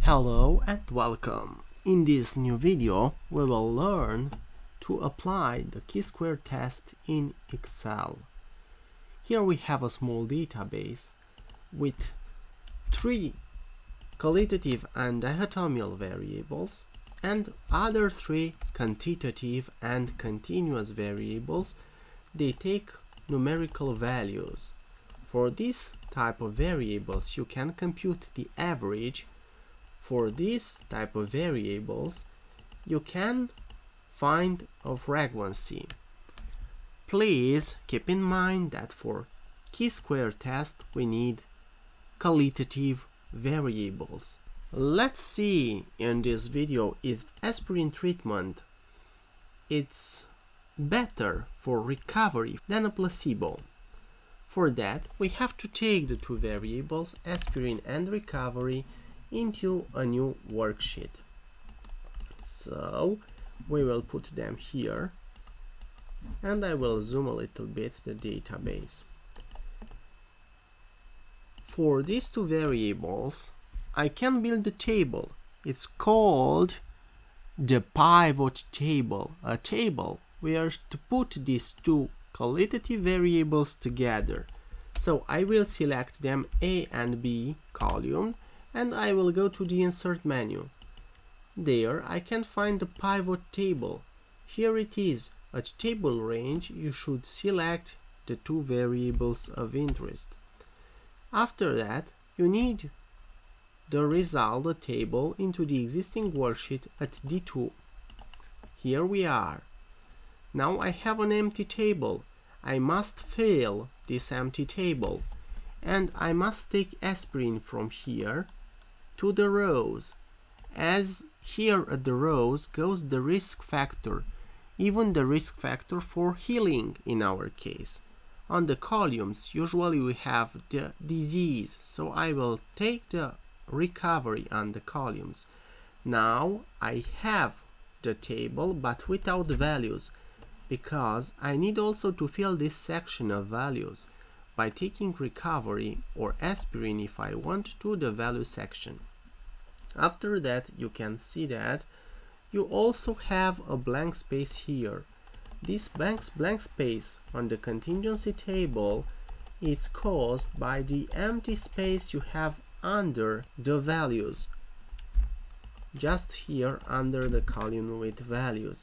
Hello and welcome. In this new video we will learn to apply the chi-square test in Excel. Here we have a small database with 3 qualitative and dichotomical variables and other 3 quantitative and continuous variables. They take numerical values. For this type of variables you can compute the average. For this type of variables, you can find a frequency. Please keep in mind that for chi-square test we need qualitative variables. Let's see in this video if aspirin treatment is better for recovery than a placebo. For that, we have to take the 2 variables, aspirin and recovery, into a new worksheet. So we will put them here, and I will zoom a little bit the database. For these 2 variables I can build a table. It's called the pivot table, a table where to put these 2 qualitative variables together. So I will select them A and B column, and I will go to the insert menu. There I can find the pivot table. Here it is. At table range you should select the 2 variables of interest. After that you need the result table into the existing worksheet at D2. Here we are. Now I have an empty table. I must fill this empty table, and I must take aspirin from here to the rows, as here at the rows goes the risk factor, even the risk factor for healing in our case. On the columns usually we have the disease, so I will take the recovery on the columns. Now I have the table but without values, because I need also to fill this section of values by taking recovery or aspirin if I want to the value section. After that you can see that you also have a blank space here. This blank space on the contingency table is caused by the empty space you have under the values, just here under the column with values.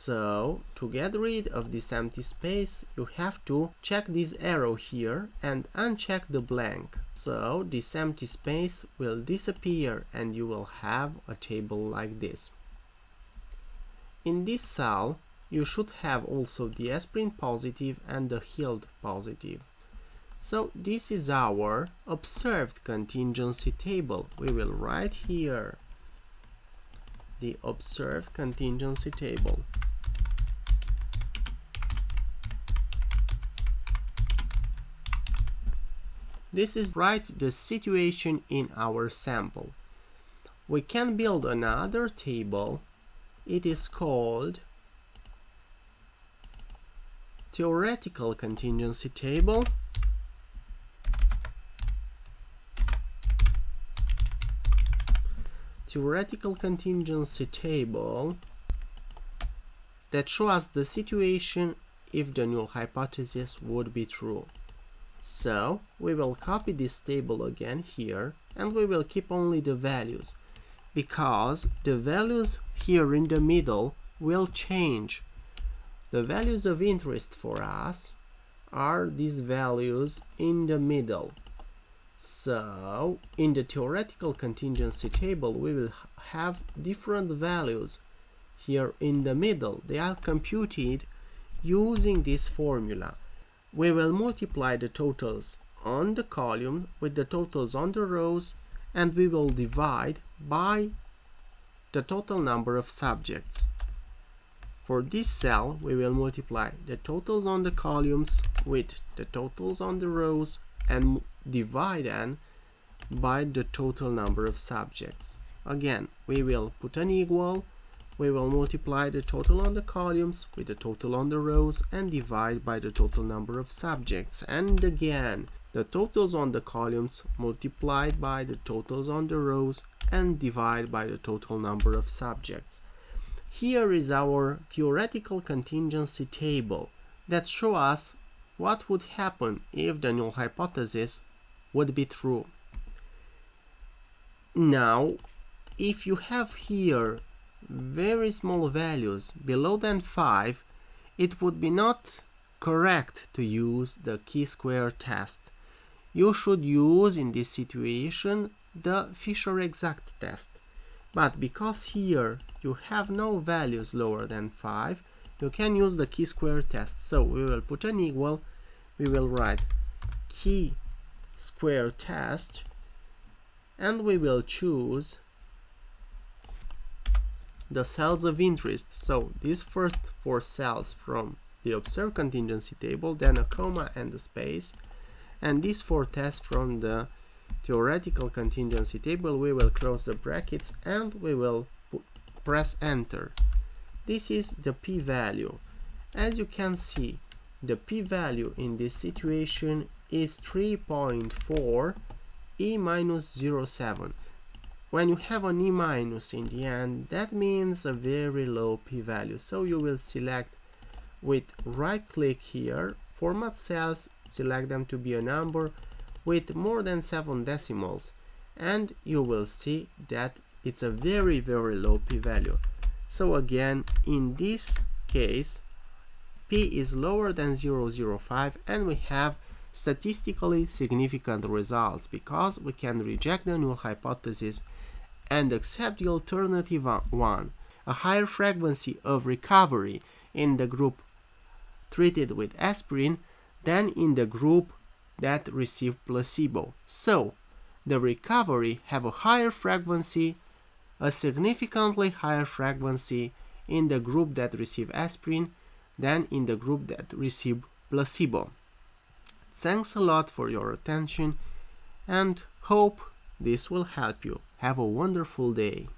So to get rid of this empty space you have to check this arrow here and uncheck the blank. So this empty space will disappear and you will have a table like this. In this cell you should have also the aspirin positive and the healed positive. So this is our observed contingency table. We will write here the observed contingency table. This is the situation in our sample. We can build another table. It is called theoretical contingency table. Theoretical contingency table that shows the situation if the null hypothesis would be true. So we will copy this table again here, and we will keep only the values, because the values here in the middle will change. The values of interest for us are these values in the middle. So in the theoretical contingency table we will have different values here in the middle. They are computed using this formula. We will multiply the totals on the column with the totals on the rows, and we will divide by the total number of subjects. For this cell we will multiply the totals on the columns with the totals on the rows and divide them by the total number of subjects. Again, we will put an equal. We will multiply the total on the columns with the total on the rows and divide by the total number of subjects. And again, the totals on the columns multiplied by the totals on the rows and divide by the total number of subjects. Here is our theoretical contingency table that shows us what would happen if the null hypothesis would be true. Now, if you have here very small values below than 5, it would be not correct to use the chi-square test. You should use in this situation the Fisher exact test. But because here you have no values lower than 5, you can use the chi-square test. So we will put an equal, we will write chi-square test, and we will choose the cells of interest. So these first 4 cells from the observed contingency table, then a comma and a space, and these 4 tests from the theoretical contingency table. We will close the brackets and we will press enter. This is the p-value. As you can see, the p-value in this situation is 3.4 e minus 0.7. When you have an e minus in the end, that means a very low p-value. So you will select with right click here, format cells, select them to be a number with more than 7 decimals, and you will see that it's a very low p-value. So again, in this case, p is lower than 0.05, and we have statistically significant results because we can reject the null hypothesis and accept the alternative one, a higher frequency of recovery in the group treated with aspirin than in the group that received placebo. So, the recovery have a higher frequency, a significantly higher frequency in the group that received aspirin than in the group that received placebo. Thanks a lot for your attention and hope this will help you. Have a wonderful day.